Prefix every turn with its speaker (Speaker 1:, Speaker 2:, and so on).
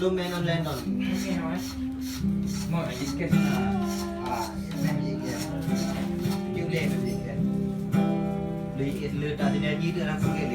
Speaker 1: Lumayan online doon.
Speaker 2: Mga discuss na yung level din yan.
Speaker 1: Lui tadi ni lagi tu langsung ke